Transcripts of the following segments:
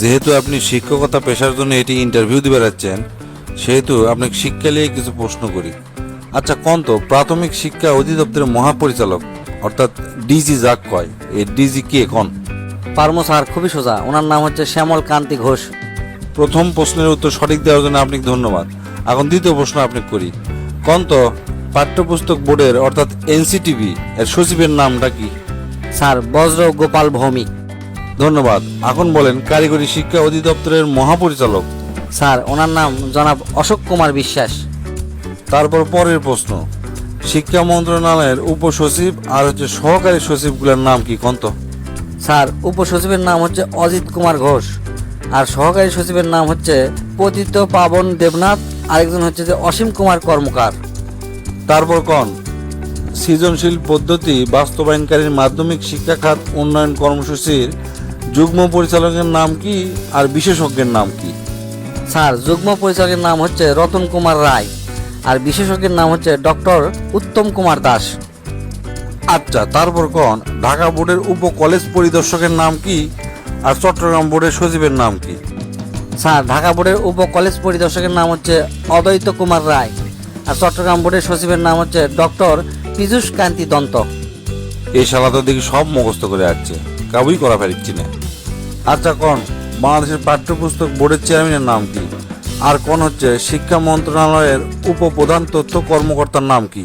যেহেতু আপনি শিক্ষকতা পেশার জন্য এটি ইন্টারভিউ দিতে যাচ্ছেন, সেহেতু আপনাকে শিক্ষা নিয়ে কিছু প্রশ্ন করি। আচ্ছা কোন তো প্রাথমিক শিক্ষা অধিদপ্তরের মহাপরিচালক অর্থাৎ ডিজি যাক কয়, এই ডিজি কে কোন? পারমো স্যার, খুবই সোজা। ওনার নাম হচ্ছে শ্যামল কান্তি ঘোষ। প্রথম প্রশ্নের উত্তর সঠিক দেওয়ার জন্য আপনাকে ধন্যবাদ। এখন দ্বিতীয় প্রশ্ন আপনাকে করি। কোন তো পাঠ্যপুস্তক বোর্ডের অর্থাৎ এনসিটিভি এর সচিবের নামটা কি? স্যার বজ্র গোপাল ভৌমিক। ধন্যবাদ। এখন বলেন কারিগরি শিক্ষা অধিদপ্তরের মহাপরিচালক। স্যার ওনার নাম জনাব অশোক কুমার বিশ্বাস। তারপর পরের প্রশ্ন, শিক্ষা মন্ত্রণালয়ের উপসচিব আর সহকারী সচিবগুলোর নাম কি কোন তো? স্যার উপসচিবের নাম হচ্ছে অজিত কুমার ঘোষ, আর সহকারী সচিবের নাম হচ্ছে পতিত পাবন দেবনাথ, আরেকজন হচ্ছে যে অসীম কুমার কর্মকার। তারপর কোন সৃজনশীল পদ্ধতি বাস্তবায়নকারী মাধ্যমিক শিক্ষা খাত উন্নয়ন কর্মসূচির যুগ্ম পরিচালকের নাম কি আর বিশেষজ্ঞের নাম কি? স্যার যুগ্ম পরিচালকের নাম হচ্ছে রতন কুমার রায়, আর বিশেষজ্ঞের নাম হচ্ছে ডক্টর উত্তম কুমার দাস। আচ্ছা তারপর কোন ঢাকা বোর্ডের উপ কলেজ পরিদর্শকের নাম কি আর চট্টগ্রাম বোর্ডের সচিবের নাম কি? স্যার ঢাকা বোর্ডের উপ কলেজ পরিদর্শকের নাম হচ্ছে অদ্বৈত কুমার রায়, আর চট্টগ্রাম বোর্ডের সচিবের নাম হচ্ছে ডক্টর পীযূষ কান্তি দন্ত। এই শালা তো দেখি সব মুখস্থ করে আসছে, কাবুই করা পারছি না। আচ্ছা কোন বাংলাদেশের পাঠ্যপুস্তক বোর্ডের চেয়ারম্যানের নাম কি? আর কোন হচ্ছে শিক্ষা মন্ত্রণালয়ের উপপ্রধান তথ্য কর্মকর্তার নাম কি?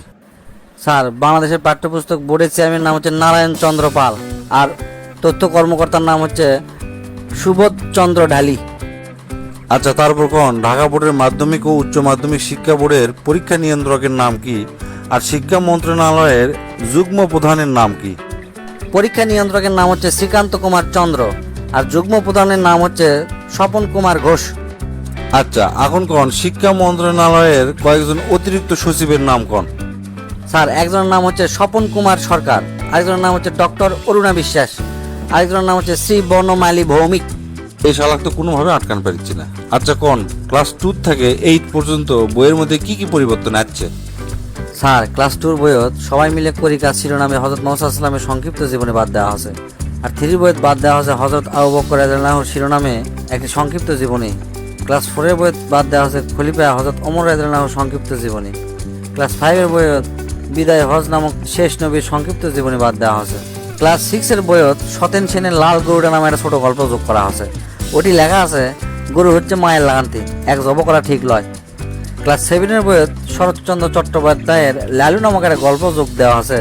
স্যার বাংলাদেশের পাঠ্যপুস্তক বোর্ডের চেয়ারম্যানের নাম হচ্ছে নারায়ণ চন্দ্র পাল, আর তথ্য কর্মকর্তার নাম হচ্ছে সুবোধ চন্দ্র ঢালি। আচ্ছা তারপর কোন ঢাকা বোর্ডের মাধ্যমিক ও উচ্চ মাধ্যমিক শিক্ষা বোর্ডের পরীক্ষা নিয়ন্ত্রকের নাম কি আর শিক্ষা মন্ত্রণালয়ের যুগ্ম প্রধানের নাম কি? পরীক্ষা নিয়ন্ত্রকের নাম হচ্ছে শ্রীকান্ত কুমার চন্দ্র, আর যুগ্ম প্রধানের নাম হচ্ছে স্বপন কুমার ঘোষ। আচ্ছা এখন কোন শিক্ষা মন্ত্রণালয়ের কয়েকজন অতিরিক্ত সচিবের নাম কোন? স্যার একজনের নাম হচ্ছে স্বপন কুমার সরকার, আরেকজনের নাম হচ্ছে ডক্টর অরুণা বিশ্বাস, আরেকজনের নাম হচ্ছে শ্রী বর্ণমালী ভৌমিক। এই শালাক তো কোনোভাবে আটকান পারছি না। আচ্ছা কোন ক্লাস 2 থেকে 8 পর্যন্ত বইয়ের মধ্যে কি কি পরিবর্তন আসছে? স্যার ক্লাস 2 বইয়ত সবাই মিলে করি কাজ শিরোনামে হযরত মুহাম্মদ সাল্লাল্লাহু আলাইহি ওয়াসাল্লামের সংক্ষিপ্ত জীবনী বাদ দেওয়া হয়েছে, আর 3 বইয়ত বাদ দেওয়া হয়েছে হযরত আবু বকর রাদিয়াল্লাহু আনহুর শিরোনামে একটি সংক্ষিপ্ত জীবনী। ক্লাস 4 এর বইয়ত বাদ দেওয়া হয়েছে খলিফা হযরত ওমর রাদিয়াল্লাহু আনহুর সংক্ষিপ্ত জীবনী। ক্লাস 5 এর বইয়ত বিদায় হজ নামক শেষ নবীর সংক্ষিপ্ত জীবনী বাদ দেওয়া হয়েছে। ক্লাস 6 এর বইয়ত সতেন সেনের লাল গরুটা নামে একটা ছোট গল্প যোগ করা হয়েছে। ওটি লেখা আছে গরু হচ্ছে মায়ের লাগান্তি, এক জব করা ঠিক লয়। ক্লাস 7 এর বইয়ত শরৎচন্দ্র চট্টোপাধ্যায়ের লালু নামক একটা গল্প যোগ দেওয়া আছে,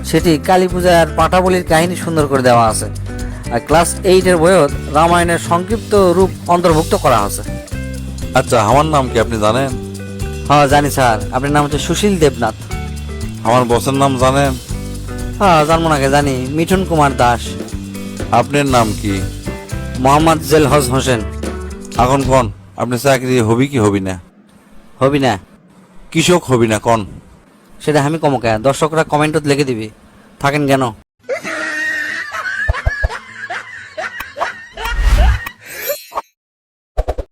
সেটি কালী পূজা আর পাটাবলির কাহিনী সুন্দর করে দেওয়া আছে। আর ক্লাস 8 এর বইয়ত রামায়ণের সংক্ষিপ্ত রূপ অন্তর্ভুক্ত করা আছে। আচ্ছা আমার নাম কি আপনি জানেন? হ্যাঁ জানি স্যার, আপনার নাম হচ্ছে সুশীল দেবনাথ। আমার বসের নাম জানেন? হ্যাঁ জানবো নাকি, জানি, মিঠুন কুমার দাস। আপনার নাম কি? মোহাম্মদ জেলহজ হোসেন। এখন কোন আপনি চাকরি হবি কি হবি না? হবি না? কৃষক হবি না কোন? সেটা আমি কমকে, দর্শকরা কমেন্টত লিখে দিবি, থাকেন কেন।